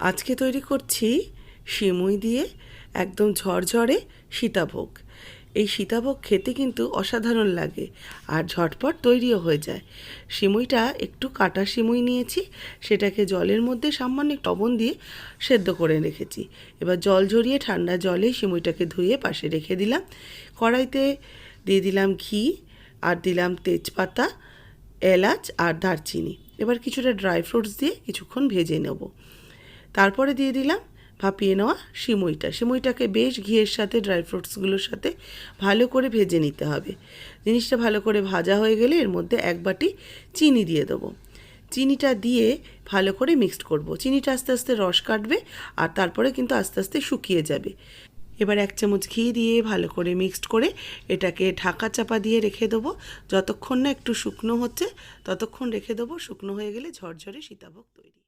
আজকে তৈরি করছি সিমুই দিয়ে একদম ঝরঝরে সীতাভোগ। এই সীতাভোগ খেতে কিন্তু অসাধারণ লাগে আর ঝটপট তৈরিও হয়ে যায়। সিমুইটা একটু কাটা সিমুই নিয়েছি, সেটাকে জলের মধ্যে সামান্য একটু লবণ দিয়ে সেদ্ধ করে রেখেছি। এবার জল ঝরিয়ে ঠান্ডা জলে সিমুইটাকে ধুয়ে পাশে রেখে দিলাম। কড়াইতে দিয়ে দিলাম ঘি আর দিলাম তেজপাতা, এলাচ আর দারচিনি। এবার কিছুটা ড্রাই ফ্রুটস দিয়ে কিছুক্ষণ ভেজে নেব। তারপরে দিয়ে দিলাম ভাপিয়ে নেওয়া সিমুইটাকে বেশ ঘিয়ের সাথে ড্রাই ফ্রুটসগুলোর সাথে ভালো করে ভেজে নিতে হবে। জিনিসটা ভালো করে ভাজা হয়ে গেলে এর মধ্যে 1 বাটি চিনি দিয়ে দেবো। চিনিটা দিয়ে ভালো করে মিক্সড করব। চিনিটা আস্তে আস্তে রস কাটবে আর তারপরে কিন্তু আস্তে আস্তে শুকিয়ে যাবে। এবার 1 চামচ ঘি দিয়ে ভালো করে মিক্সড করে এটাকে ঢাকা চাপা দিয়ে রেখে দেবো। যতক্ষণ না একটু শুকনো হচ্ছে ততক্ষণ রেখে দেবো। শুকনো হয়ে গেলে ঝরঝরে সীতাভোগ তৈরি।